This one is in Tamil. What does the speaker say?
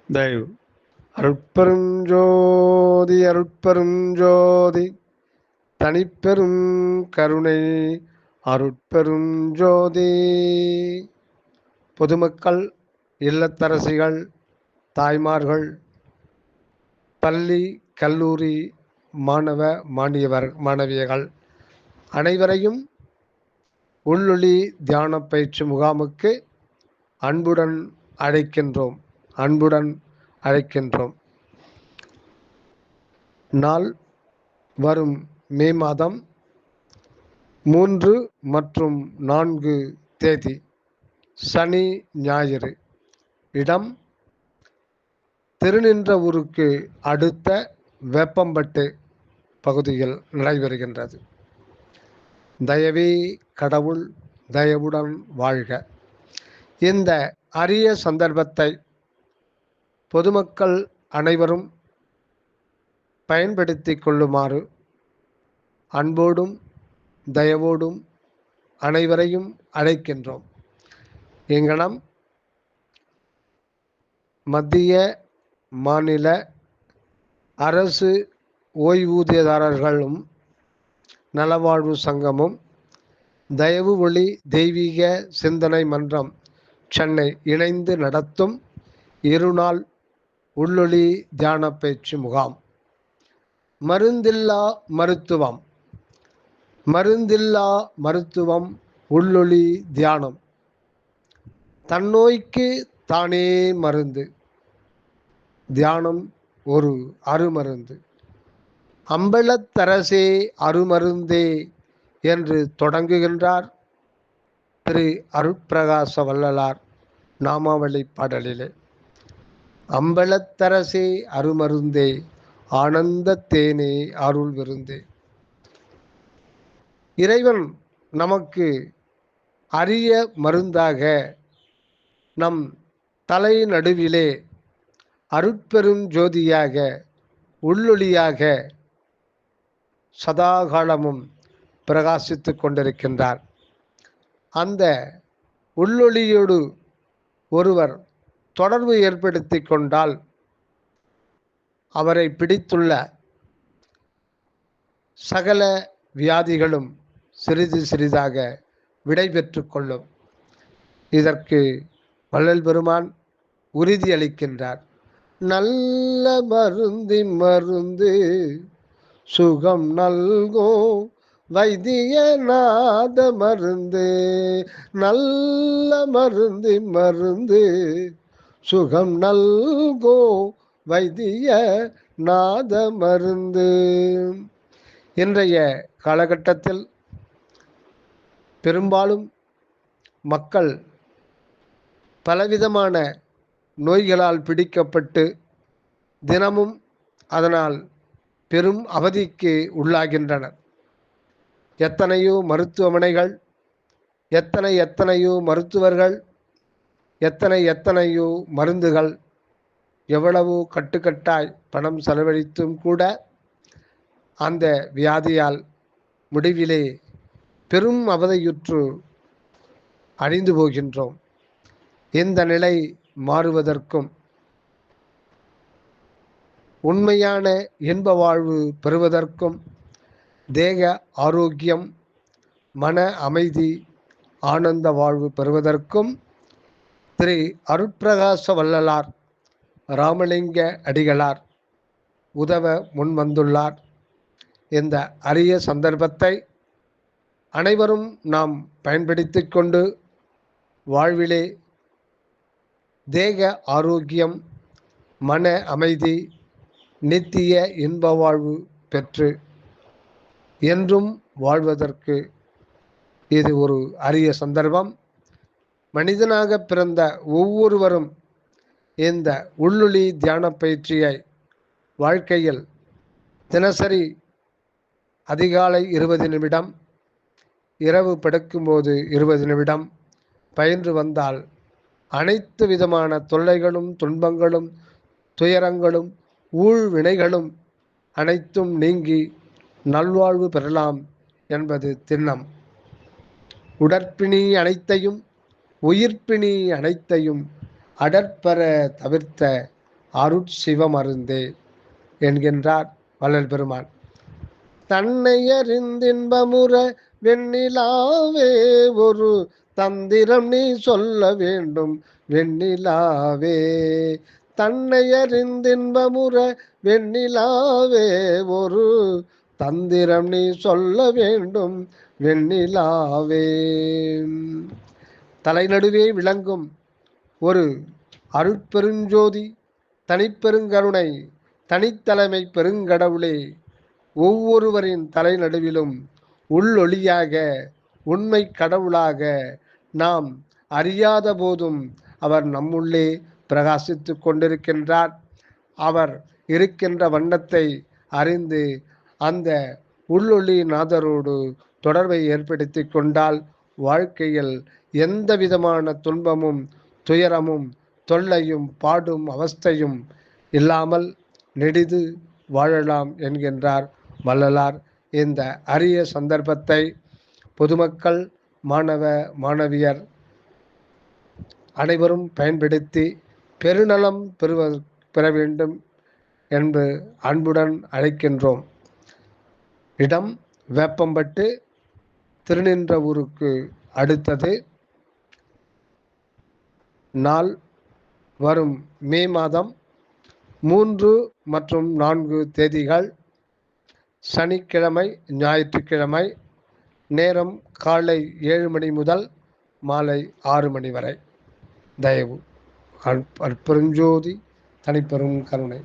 தயவு. அருட்பெருஞ்சோதி அருட்பெருஞ்சோதி தனிப்பெரும் கருணை அருட்பெருஞ்சோதி. பொதுமக்கள், இல்லத்தரசிகள், தாய்மார்கள், பள்ளி கல்லூரி மாணவ மாணவியர்கள் அனைவரையும் உள்ளொளி தியான பயிற்சி முகாமுக்கு அன்புடன் அழைக்கின்றோம். நாள் வரும் மே மாதம் 3 மற்றும் 4 தேதி சனி ஞாயிறு. இடம் திருநின்றவூருக்கு அடுத்த வேப்பம்பட்டு பகுதியில் நடைபெறுகின்றது. தயவே கடவுள் தயவுடன் வாழ்க. இந்த அரிய சந்தர்ப்பத்தை பொதுமக்கள் அனைவரும் பயன்படுத்தி கொள்ளுமாறு அன்போடும் தயவோடும் அனைவரையும் அழைக்கின்றோம். எங்கனம் மத்திய மாநில அரசு ஓய்வூதியதாரர்களும் நலவாழ்வு சங்கமும் தயவு ஒளி தெய்வீக சிந்தனை மன்றம் சென்னை இணைந்து நடத்தும் 2 நாள் உள்ளொளி தியான பயிற்சி முகாம். மருந்தில்லா மருத்துவம் உள்ளொளி தியானம். தன்னோய்க்கு தானே மருந்து. தியானம் ஒரு அருமருந்து. அம்பலத்தரசே அருமருந்தே என்று தொடங்குகின்றார் திரு அருட்பிரகாச வள்ளலார் நாமாவளி பாடலிலே. அம்பலத்தரசே அருமருந்தே ஆனந்த தேனே அருள் விருந்தே. இறைவன் நமக்கு அரிய மருந்தாக நம் தலை நடுவிலே அருட்பெரும் ஜோதியாக உள்ளொளியாக சதாகாலமும் பிரகாசித்து கொண்டிருக்கின்றார். அந்த உள்ளொளியோடு ஒருவர் தொடர்பு ஏற்படுத்தி கொண்டால் அவரை பிடித்துள்ள சகல வியாதிகளும் சிறிது சிறிதாக விடை பெற்று கொள்ளும். இதற்கு வள்ளல் பெருமான் உறுதியளிக்கின்றார். நல்ல மருந்து சுகம் நல்கோ வைத்தியநாத மருந்து. நல்ல மருந்து சுகம் நல்கோ வைத்தியநாத மருந்து. இன்றைய காலகட்டத்தில் பெரும்பாலும் மக்கள் பலவிதமான நோய்களால் பிடிக்கப்பட்டு தினமும் அதனால் பெரும் அவதிக்கு உள்ளாகின்றனர். எத்தனையோ மருத்துவமனைகள், எத்தனையோ மருத்துவர்கள், எத்தனையோ மருந்துகள், எவ்வளவோ கட்டுக்கட்டாய் பணம் செலவழித்தும் கூட அந்த வியாதியால் முடிவிலே பெரும் அவதியுற்று அழிந்து போகின்றோம். இந்த நிலை மாறுவதற்கும் உண்மையான இன்ப வாழ்வு பெறுவதற்கும் தேக ஆரோக்கியம், மன அமைதி, ஆனந்த வாழ்வு பெறுவதற்கும் திரு அருட்பிரகாச வள்ளலார் ராமலிங்க அடிகளார் உதவ முன்வந்துள்ளார். இந்த அரிய சந்தர்ப்பத்தை அனைவரும் நாம் பயன்படுத்தி கொண்டு வாழ்விலே தேக ஆரோக்கியம், மன அமைதி, நித்திய இன்ப வாழ்வு பெற்று என்றும் வாழ்வதற்கு இது ஒரு அரிய சந்தர்ப்பம். மனிதனாக பிறந்த ஒவ்வொருவரும் இந்த உள்ளொளி தியான பயிற்சியை வாழ்க்கையில் தினசரி அதிகாலை 20 நிமிடம், இரவு படுக்கும்போது 20 நிமிடம் பயின்று வந்தால் அனைத்து விதமான தொல்லைகளும், துன்பங்களும், துயரங்களும், ஊழ்வினைகளும் அனைத்தும் நீங்கி நல்வாழ்வு பெறலாம் என்பது திண்ணம். உடற்பிணி அனைத்தையும் உயிர்ப்பிணி அனைத்தையும் அடற்பெற தவிர்த்த அருட்சிவமருந்தே என்கின்றார் வள்ளல் பெருமான். தன்னை அறிந்தின்பமுற வெண்ணிலாவே ஒரு தந்திரம் நீ சொல்ல வேண்டும் வெண்ணிலாவே. தன்னை அறிந்தின்பமுற வெண்ணிலாவே ஒரு தந்திரம் நீ சொல்ல வேண்டும் வெண்ணிலாவே. தலைநடுவே விளங்கும் ஒரு அருட்பெருஞ்சோதி, தனிப்பெருங்கருணை, தனித்தலைமை பெருங்கடவுளே, ஒவ்வொருவரின் தலைநடுவிலும் உள்ளொளியாக, உண்மை கடவுளாக, நாம் அறியாத போதும் அவர் நம்முள்ளே பிரகாசித்து கொண்டிருக்கின்றார். அவர் இருக்கின்ற வண்ணத்தை அறிந்து அந்த உள்ளொளி நாதரோடு தொடர்பை ஏற்படுத்தி கொண்டால் வாழ்க்கையில் எந்த விதமான துன்பமும் துயரமும் தொல்லையும் பாடும் அவஸ்தையும் இல்லாமல் நெடிது வாழலாம் என்கின்றார் வள்ளலார். இந்த அரிய சந்தர்ப்பத்தை பொதுமக்கள், மாணவ மாணவியர் அனைவரும் பயன்படுத்தி பெருநலம் பெற வேண்டும் என்று அன்புடன் அழைக்கின்றோம். இடம் வேப்பம்பட்டு, திருநின்றவூருக்கு அடுத்தது. நாள் வரும் மே மாதம் 3 மற்றும் 4 தேதிகள், சனிக்கிழமை ஞாயிற்றுக்கிழமை. நேரம் காலை 7 மணி முதல் மாலை 6 மணி வரை. தயவு அற்பெருஞ்சோதி, தனிப்பெரும் கருணை.